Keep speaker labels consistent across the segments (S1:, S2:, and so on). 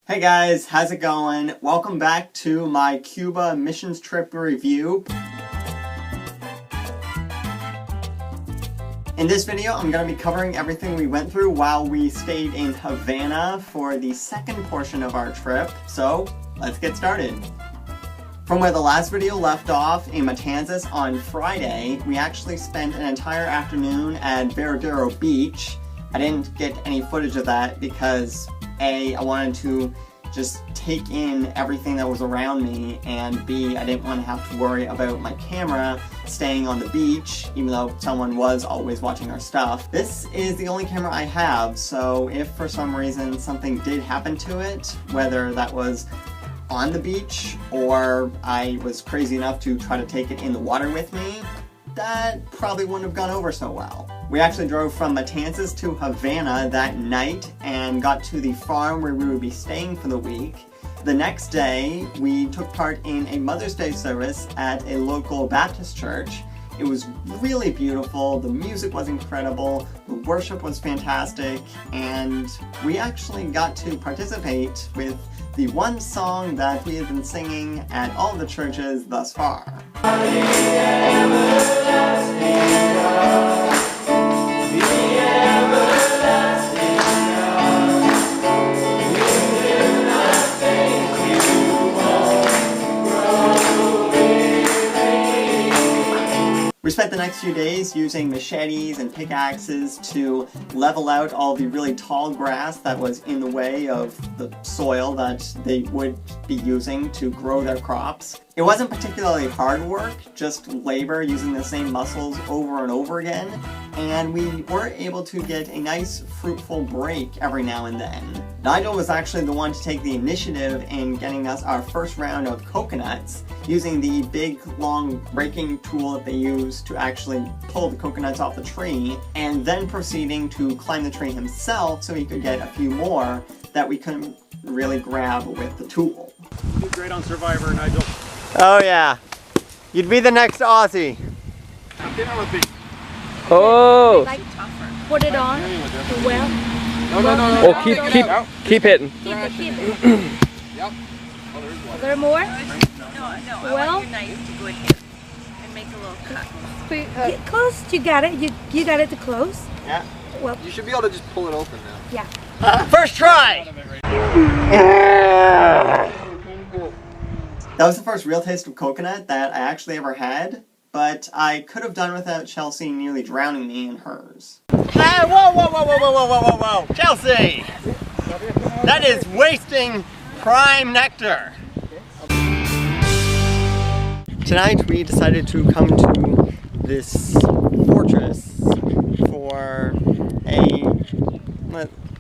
S1: Hey guys, how's it going? Welcome back to my Cuba missions trip review. In this video, I'm going to be covering everything we went through while we stayed in Havana for the second portion of our trip, so let's get started. From where the last video left off in Matanzas on Friday, we actually spent an entire afternoon at Varadero Beach. I didn't get any footage of that because A, I wanted to just take in everything that was around me, and B, I didn't want to have to worry about my camera staying on the beach, even though someone was always watching our stuff. This is the only camera I have, so if for some reason something did happen to it, whether that was on the beach or I was crazy enough to try to take it in the water with me, that probably wouldn't have gone over so well. We actually drove from Matanzas to Havana that night and got to the farm where we would be staying for the week. The next day, we took part in a Mother's Day service at a local Baptist church. It was really beautiful, the music was incredible, the worship was fantastic, and we actually got to participate with the one song that we have been singing at all the churches thus far. We spent the next few days using machetes and pickaxes to level out all the really tall grass that was in the way of the soil that they would be using to grow their crops. It wasn't particularly hard work, just labor using the same muscles over and over again, and we were able to get a nice fruitful break every now and then. Nigel was actually the one to take the initiative in getting us our first round of coconuts, using the big long raking tool that they use to actually pull the coconuts off the tree, and then proceeding to climb the tree himself so he could get a few more that we couldn't really grab with the tool.
S2: You did great on Survivor, Nigel.
S1: Oh yeah, you'd be the next Aussie.
S2: Dinner with me.
S3: Oh!
S4: Like, put it on. Well.
S2: No.
S3: Oh, keep hitting.
S4: Keep it.
S2: Yep. Oh, there is one.
S4: Is there more?
S5: No,
S4: Well,
S5: I want your knife to go in here and make a little cut.
S4: Get close. You got it. You got it to close.
S1: Yeah.
S4: Well,
S2: You should be able to just pull it open now.
S4: yeah.
S1: First try! That was the first real taste of coconut that I actually ever had, but I could have done without Chelsea nearly drowning me in hers. Hey, whoa, Chelsea! That is wasting prime nectar! Tonight we decided to come to this fortress for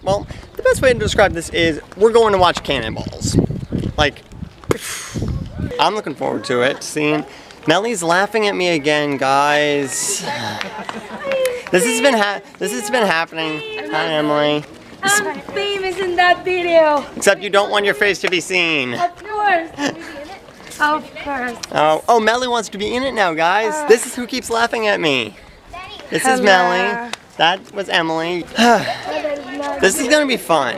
S1: well, the best way to describe this is we're going to watch cannonballs. Like, I'm looking forward to it. Seeing Mellie's laughing at me again, guys. This has been happening. Hi, Emily.
S4: I'm famous in that video.
S1: Except you don't want your face to be seen.
S4: Of course. Of course.
S1: Oh, Mellie wants to be in it now, guys. This is who keeps laughing at me. This is Mellie. That was Emily. This is gonna be fun.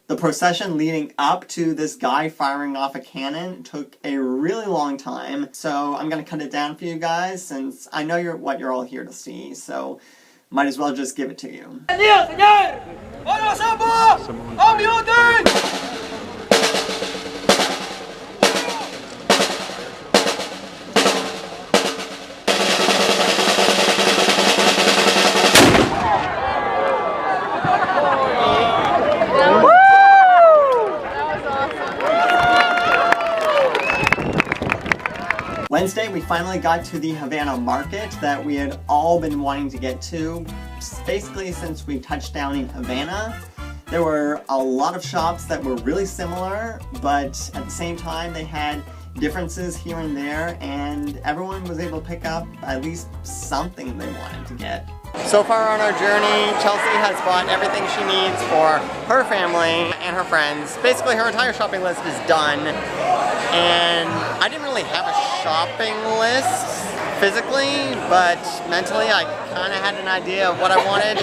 S1: The procession leading up to this guy firing off a cannon took a really long time, so I'm gonna cut it down for you guys since I know what you're all here to see, so might as well just give it to you. Wednesday, we finally got to the Havana market that we had all been wanting to get to, basically since we touched down in Havana. There were a lot of shops that were really similar, but at the same time they had differences here and there, and everyone was able to pick up at least something they wanted to get. So far on our journey, Chelsea has bought everything she needs for her family and her friends. Basically, her entire shopping list is done. And I didn't really have a shopping list physically, but mentally I kind of had an idea of what I wanted,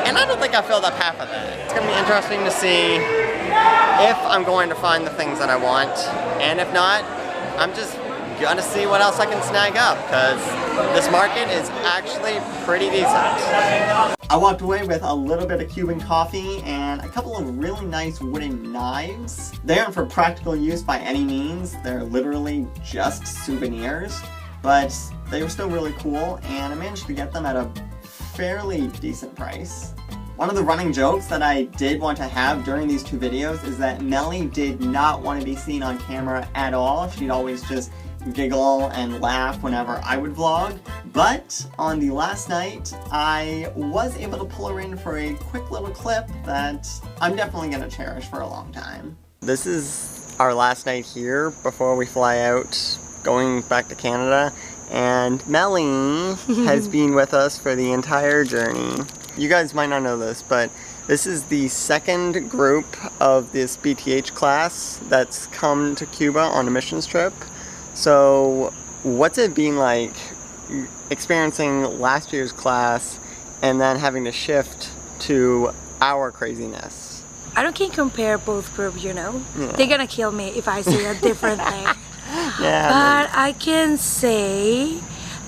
S1: and I don't think I filled up half of that. It's going to be interesting to see if I'm going to find the things that I want, and if not, I'm just gonna see what else I can snag up, because this market is actually pretty decent. I walked away with a little bit of Cuban coffee and a couple of really nice wooden knives. They aren't for practical use by any means, they're literally just souvenirs, but they were still really cool, and I managed to get them at a fairly decent price. One of the running jokes that I did want to have during these two videos is that Melly did not want to be seen on camera at all. She'd always just giggle and laugh whenever I would vlog, but on the last night I was able to pull her in for a quick little clip that I'm definitely going to cherish for a long time. This is our last night here before we fly out going back to Canada, and Melly has been with us for the entire journey. You guys might not know this, but this is the second group of this B.Th class that's come to Cuba on a missions trip. So what's it been like experiencing last year's class and then having to shift to our craziness?
S4: I don't can compare both groups, you know.
S1: Yeah.
S4: They're gonna kill me if I say a different thing.
S1: Yeah,
S4: but I can say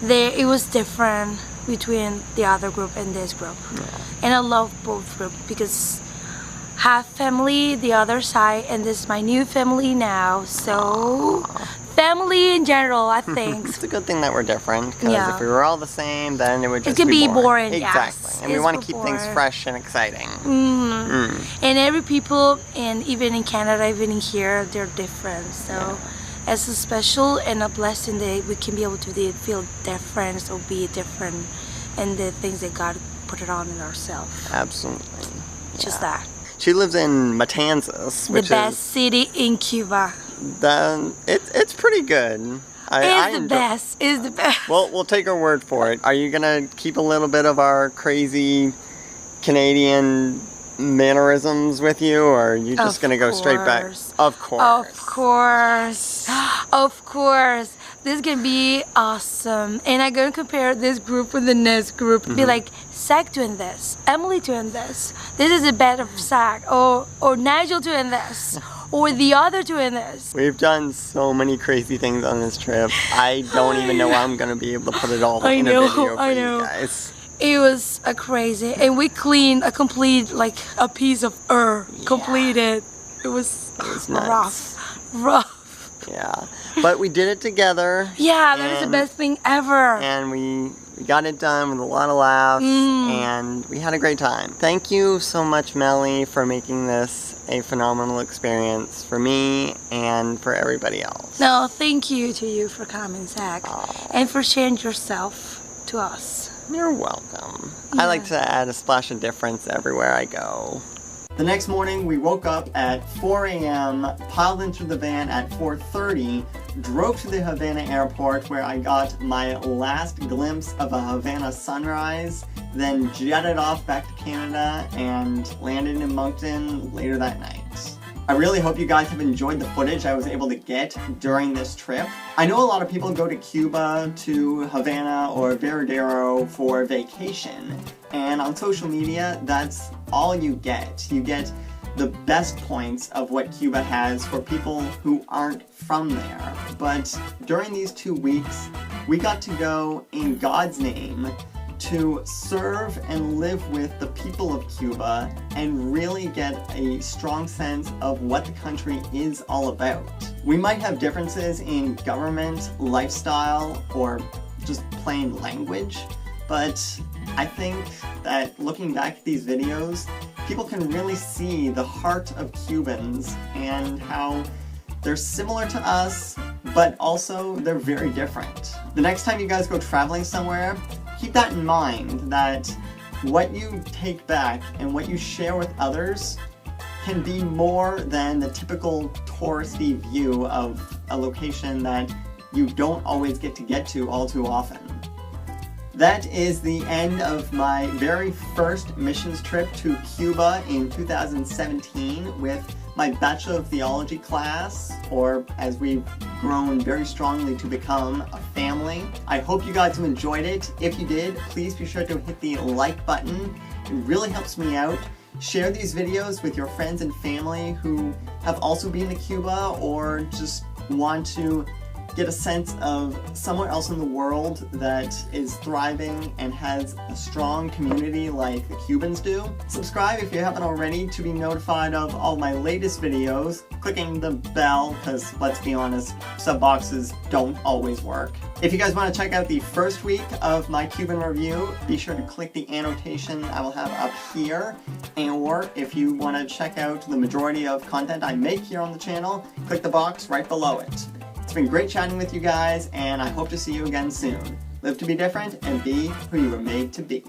S4: that it was different between the other group and this group.
S1: Yeah.
S4: And I love both groups because half family the other side, and this is my new family now, so family in general, I think.
S1: It's a good thing that we're different, because
S4: Yeah.
S1: if we were all the same, then it would just
S4: could
S1: be
S4: boring,
S1: Exactly.
S4: yes.
S1: And we
S4: It's
S1: want to keep things
S4: boring.
S1: fresh and exciting.
S4: And every people, and even in Canada, even in here, they're different. So it's a special and a blessing that we can be able to feel different or be different in the things that God put it on in ourselves.
S1: Absolutely.
S4: Just that.
S1: She lives in Matanzas,
S4: The
S1: which
S4: best
S1: is
S4: city in Cuba.
S1: it's pretty good.
S4: It's the best. It's the best.
S1: Well, we'll take her word for it. Are you gonna keep a little bit of our crazy Canadian mannerisms with you, or are you just gonna go straight back? Of course.
S4: Of course. Of course. This is gonna be awesome. And I'm gonna compare this group with the next group. Be like, Zach doing this, Emily doing this. This is a bed of Zach, or Nigel doing this, or the other doing this.
S1: We've done so many crazy things on this trip. I don't even know how I'm gonna be able to put it all in a video for you guys.
S4: It was a crazy, and we cleaned a complete, like a piece of earth, completed. It was
S1: nuts.
S4: rough.
S1: Yeah, but we did it together.
S4: Yeah, that was the best thing ever.
S1: And we got it done with a lot of laughs, and we had a great time. Thank you so much, Melly, for making this a phenomenal experience for me and for everybody else.
S4: No, thank you to you for coming, Zach, and for sharing yourself to us.
S1: You're welcome. I like to add a splash of difference everywhere I go. The next morning, we woke up at 4 a.m., piled into the van at 4:30, drove to the Havana airport where I got my last glimpse of a Havana sunrise, then jetted off back to Canada and landed in Moncton later that night. I really hope you guys have enjoyed the footage I was able to get during this trip. I know a lot of people go to Cuba, to Havana, or Varadero for vacation, and on social media, that's all you get. You get the best points of what Cuba has for people who aren't from there. But during these 2 weeks, we got to go in God's name to serve and live with the people of Cuba and really get a strong sense of what the country is all about. We might have differences in government, lifestyle, or just plain language, but I think that looking back at these videos, people can really see the heart of Cubans and how they're similar to us, but also they're very different. The next time you guys go traveling somewhere, keep that in mind, that what you take back and what you share with others can be more than the typical touristy view of a location that you don't always get to all too often. That is the end of my very first missions trip to Cuba in 2017 with my Bachelor of Theology class, or as we've grown very strongly to become a family. I hope you guys have enjoyed it. If you did, please be sure to hit the like button. It really helps me out. Share these videos with your friends and family who have also been to Cuba or just want to get a sense of somewhere else in the world that is thriving and has a strong community like the Cubans do. Subscribe if you haven't already to be notified of all my latest videos, clicking the bell, because let's be honest, sub boxes don't always work. If you guys want to check out the first week of my Cuban review, be sure to click the annotation I will have up here. Or if you want to check out the majority of content I make here on the channel, click the box right below it. It's been great chatting with you guys, and I hope to see you again soon. Live to be different and be who you were made to be.